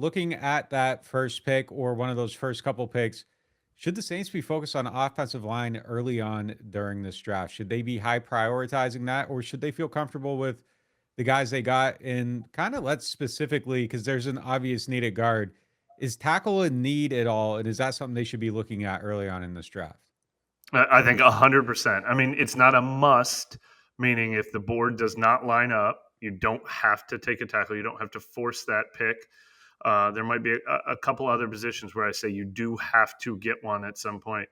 looking at that first pick or one of those first couple picks, should the Saints be focused on offensive line early on during this draft? Should they be high prioritizing that, or should they feel comfortable with the guys they got? And kind of let's specifically, because there's an obvious need at guard. Is tackle a need at all? And is that something they should be looking at early on in this draft? I think 100%. I mean, it's not a must, meaning if the board does not line up, you don't have to take a tackle. You don't have to force that pick. There might be a couple other positions where I say you do have to get one at some point.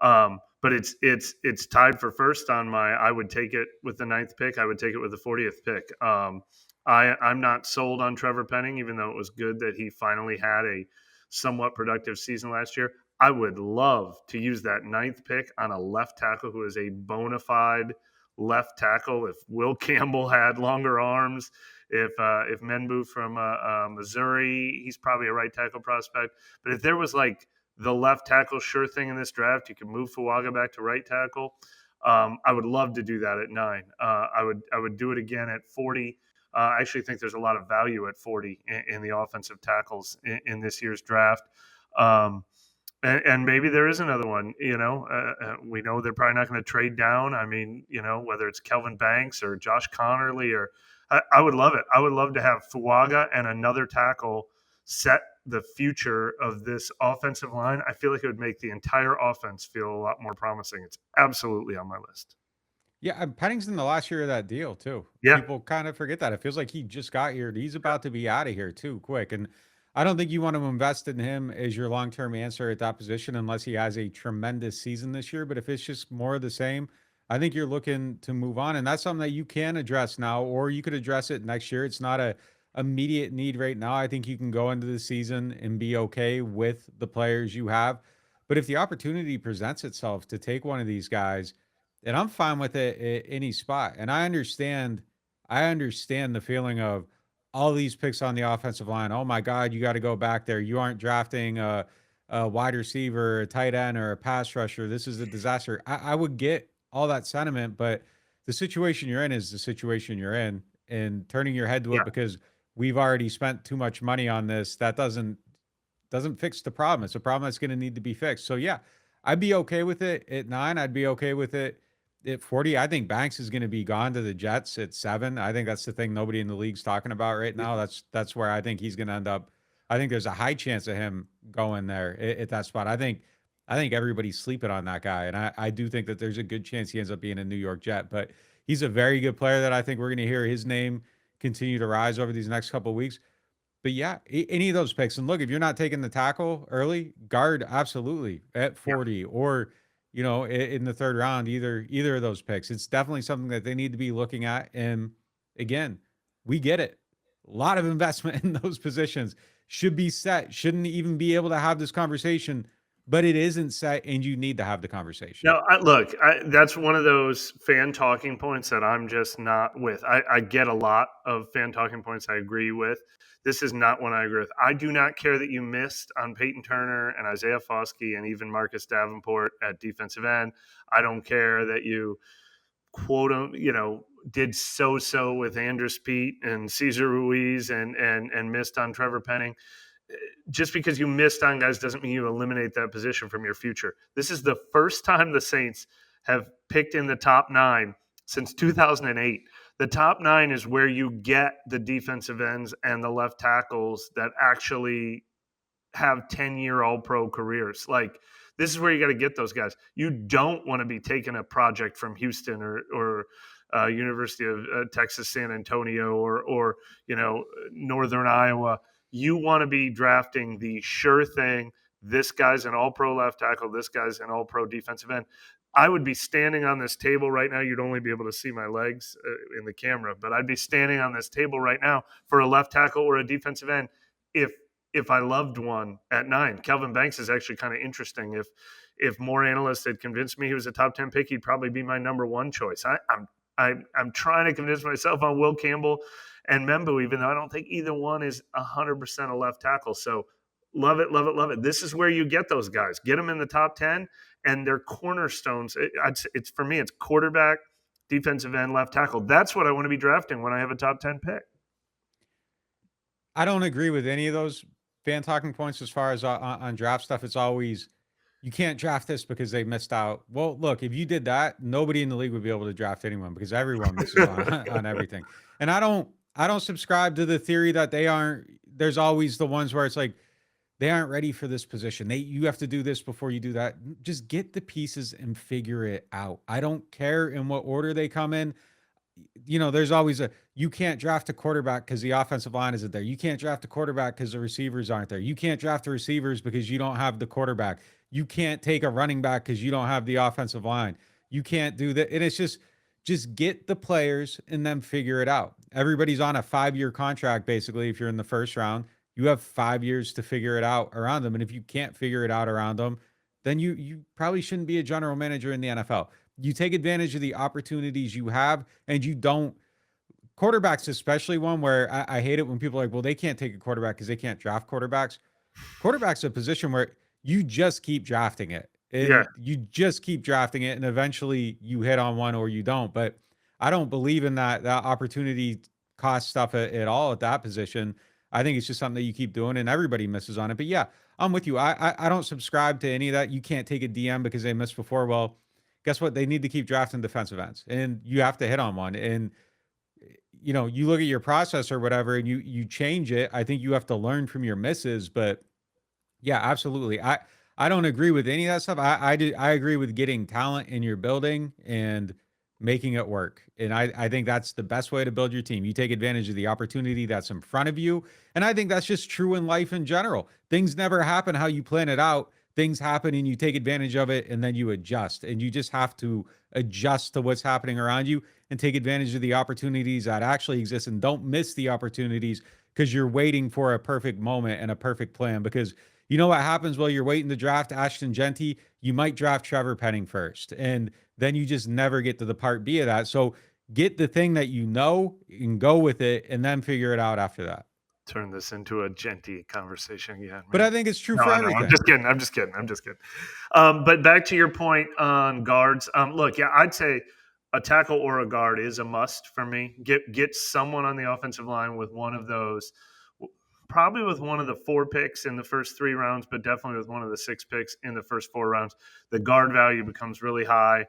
But it's tied for first on my. I would take it with the ninth pick. I would take it with the 40th pick. I'm not sold on Trevor Penning, even though it was good that he finally had a somewhat productive season last year. I would love to use that ninth pick on a left tackle who is a bona fide left tackle. If Will Campbell had longer arms, if Menbu from Missouri, he's probably a right tackle prospect. But if there was like the left tackle sure thing in this draft, you could move Fuaga back to right tackle. I would love to do that at 9. I would do it again at 40. I actually think there's a lot of value at 40 in the offensive tackles in this year's draft. And maybe there is another one. We know they're probably not going to trade down. I mean, whether it's Kelvin Banks or Josh Connerly, or I would love it. I would love to have Fuaga and another tackle set the future of this offensive line. I feel like it would make the entire offense feel a lot more promising. It's absolutely on my list. Yeah, Penning's in the last year of that deal too. Yeah. People kind of forget that. It feels like he just got here. He's about to be out of here too quick. And I don't think you want to invest in him as your long-term answer at that position unless he has a tremendous season this year. But if it's just more of the same, I think you're looking to move on. And that's something that you can address now, or you could address it next year. It's not a immediate need right now. I think you can go into the season and be okay with the players you have. But if the opportunity presents itself to take one of these guys, and I'm fine with it at any spot. And I understand the feeling of all these picks on the offensive line. Oh my God, you got to go back there. You aren't drafting a wide receiver, a tight end, or a pass rusher. This is a disaster. I would get all that sentiment, but the situation you're in is the situation you're in, and turning your head to Yeah. it because we've already spent too much money on this, that doesn't fix the problem. It's a problem that's going to need to be fixed. So yeah, I'd be okay with it at 9. I'd be okay with it at 40. I think Banks is going to be gone to the Jets at 7. I think that's the thing nobody in the league's talking about right now. That's where I think he's going to end up. I think there's a high chance of him going there at that spot. I think everybody's sleeping on that guy, and I do think that there's a good chance he ends up being a New York Jet. But he's a very good player that I think we're going to hear his name continue to rise over these next couple of weeks. But yeah, any of those picks. And look, if you're not taking the tackle early, guard absolutely at Yeah. 40 or in the third round, either of those picks. It's definitely something that they need to be looking at. And again, we get it. A lot of investment in those positions should be set. Shouldn't even be able to have this conversation, but it isn't set, and you need to have the conversation. No, look, that's one of those fan talking points that I'm just not with. I get a lot of fan talking points I agree with. This is not one I agree with. I do not care that you missed on Peyton Turner and Isaiah Foskey and even Marcus Davenport at defensive end. I don't care that you did so with Andrus Peat and Cesar Ruiz and missed on Trevor Penning. Just because you missed on guys doesn't mean you eliminate that position from your future. This is the first time the Saints have picked in the top 9 since 2008. The top 9 is where you get the defensive ends and the left tackles that actually have 10-year all-pro careers. Like, this is where you got to get those guys. You don't want to be taking a project from Houston or University of Texas San Antonio or Northern Iowa. You want to be drafting the sure thing. This guy's an all-pro left tackle. This guy's an all-pro defensive end. I would be standing on this table right now. You'd only be able to see my legs in the camera, but I'd be standing on this table right now for a left tackle or a defensive end if I loved one at 9. Kelvin Banks is actually kind of interesting. If more analysts had convinced me he was a top 10 pick, he'd probably be my number 1 choice. I'm trying to convince myself on Will Campbell and Menbu, even though I don't think either one is 100% a left tackle. So love it, love it, love it. This is where you get those guys. Get them in the top 10, and they're cornerstones. It's for me, it's quarterback, defensive end, left tackle. That's what I want to be drafting when I have a top 10 pick. I don't agree with any of those fan talking points as far as on draft stuff. It's always you can't draft this because they missed out. Well, look, if you did that, nobody in the league would be able to draft anyone because everyone misses on on everything. And I don't subscribe to the theory that they aren't. There's always the ones where it's like they aren't ready for this position. You have to do this before you do that. Just get the pieces and figure it out. I don't care in what order they come in. There's always you can't draft a quarterback because the offensive line isn't there. You can't draft a quarterback because the receivers aren't there. You can't draft the receivers because you don't have the quarterback. You can't take a running back because you don't have the offensive line. You can't do that. And it's just get the players and then figure it out. Everybody's on a 5-year contract, basically. If you're in the first round, you have 5 years to figure it out around them. And if you can't figure it out around them, then you probably shouldn't be a general manager in the NFL. You take advantage of the opportunities you have, and you don't. Quarterbacks, especially one where I hate it when people are like, well, they can't take a quarterback because they can't draft quarterbacks. Quarterback's a position where you just keep drafting it, Yeah, and you just keep drafting it, and eventually you hit on one or you don't. But I don't believe in that opportunity cost stuff at all at that position. I think it's just something that you keep doing, and everybody misses on it. But yeah, I'm with you. I don't subscribe to any of that. You can't take a DM because they missed before. Well, guess what? They need to keep drafting defensive ends, and you have to hit on one. And you look at your process or whatever, and you change it. I think you have to learn from your misses. But yeah, absolutely. I don't agree with any of that stuff. I agree with getting talent in your building and making it work. And I think that's the best way to build your team. You take advantage of the opportunity that's in front of you. And I think that's just true in life in general. Things never happen how you plan it out. Things happen and you take advantage of it and then you adjust. And you just have to adjust to what's happening around you and take advantage of the opportunities that actually exist, and don't miss the opportunities because you're waiting for a perfect moment and a perfect plan. Because you know what happens while you're waiting to draft Ashton Genty? You might draft Trevor Penning first, and then you just never get to the part B of that. So get the thing that you know and go with it, and then figure it out after that. turn this into a genty conversation again, But man. I think it's true No, for I know. I'm everything. just kidding. I'm just kidding. I'm just kidding. But back to your point on guards. Look, yeah, I'd say a tackle or a guard is a must for me. Get someone on the offensive line with one of those, probably with one of the 4 picks in the first 3 rounds, but definitely with one of the 6 picks in the first 4 rounds. The guard value becomes really high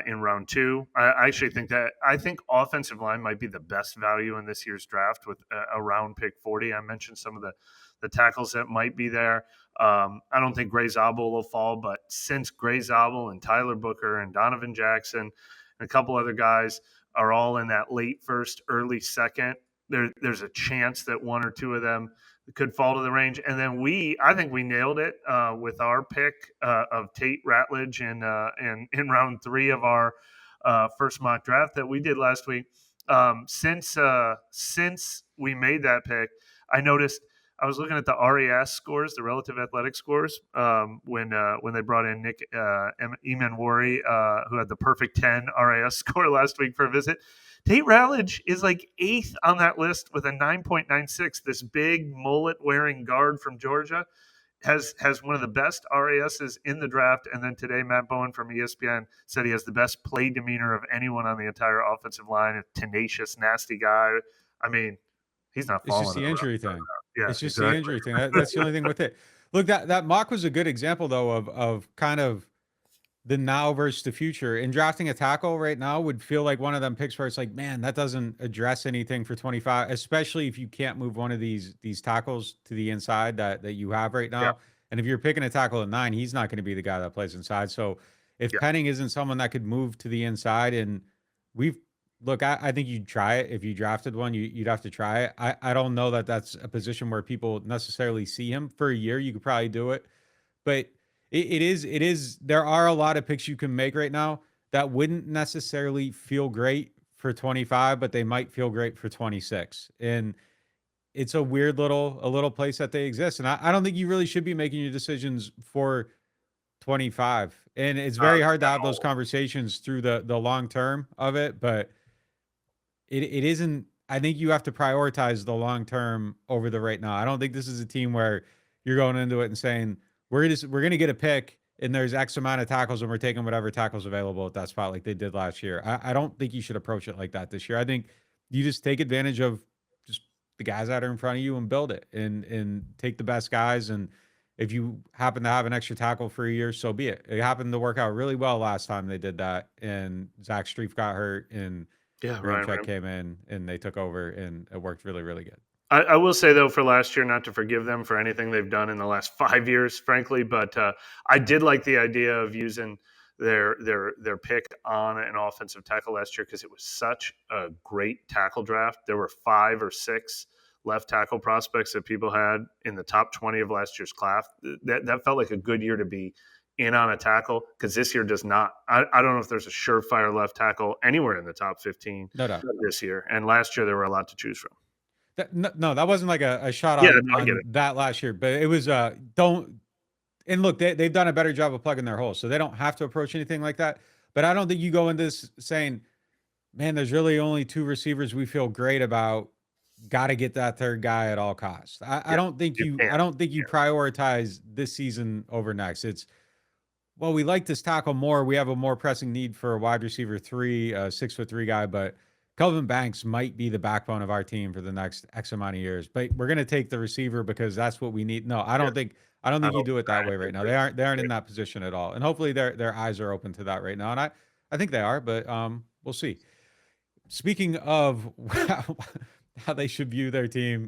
in round 2. I actually think offensive line might be the best value in this year's draft with a round pick 40. I mentioned some of the tackles that might be there. I don't think Gray Zabel will fall, but since Gray Zabel and Tyler Booker and Donovan Jackson and a couple other guys are all in that late first, early second, there's a chance that one or two of them could fall to the range. And then I think we nailed it with our pick of Tate Ratledge in round 3 of our first mock draft that we did last week. Since we made that pick, I noticed I was looking at the RAS scores, the relative athletic scores, when they brought in Nick Emanwari, who had the perfect 10 RAS score last week for a visit. Tate Ratledge is like 8th on that list with a 9.96. This big mullet-wearing guard from Georgia has one of the best RASs in the draft. And then today, Matt Bowen from ESPN said he has the best play demeanor of anyone on the entire offensive line. A tenacious, nasty guy. I mean, he's not It's just falling the over. injury thing. Yeah, It's just the exactly. injury thing. That's the only thing with it. Look, that mock was a good example though of kind of the now versus the future. And drafting a tackle right now would feel like one of them picks where it's like, man, that doesn't address anything for 25, especially if you can't move one of these tackles to the inside that you have right Yeah, now. And if you're picking a tackle at 9, he's not going to be the guy that plays inside. So if yeah. Penning isn't someone that could move to the inside, and we've look, I think you'd try it. If you drafted one, you'd have to try it. I don't know that that's a position where people necessarily see him for a year. You could probably do it, but it is there are a lot of picks you can make right now that wouldn't necessarily feel great for 25, but they might feel great for 26. And it's a little place that they exist. And I don't think you really should be making your decisions for 25. And it's very hard to have those No. conversations through the long term of it, but it isn't. I think you have to prioritize the long term over the right now. I don't think this is a team where you're going into it and saying we're going to get a pick and there's X amount of tackles and we're taking whatever tackles available at that spot like they did last year. I don't think you should approach it like that this year. I think you just take advantage of just the guys that are in front of you and build it and take the best guys. And if you happen to have an extra tackle for a year, so be it. It happened to work out really well last time they did that. And Zach Streif got hurt and Yeah, Ryan right. came in and they took over and it worked really, really good. I will say though, for last year, not to forgive them for anything they've done in the last 5 years, frankly, but I did like the idea of using their pick on an offensive tackle last year because it was such a great tackle draft. There were 5 or 6 left tackle prospects that people had in the top 20 of last year's class. That felt like a good year to be in on a tackle because this year does not. I don't know if there's a surefire left tackle anywhere in the top 15 No doubt. this year, and last year there were a lot to choose from. No, that wasn't like a shot Yeah, on, no, I get it. that last year, but it was don't. And look, they've done a better job of plugging their holes, so they don't have to approach anything like that. But I don't think you go into this saying, man, there's really only 2 receivers we feel great about. Got to get that third guy at all costs. I Yeah, don't think you you. can't. I don't think you prioritize this season over next. It's, well, we like this tackle more. We have a more pressing need for a wide receiver 3, a 6'3" guy, but Kelvin Banks might be the backbone of our team for the next X amount of years. But we're going to take the receiver because that's what we need. No, I don't think. I don't think you do it that way right now. They aren't in that position at all. And hopefully their eyes are open to that right now. And I think they are, but we'll see. Speaking of how they should view their team,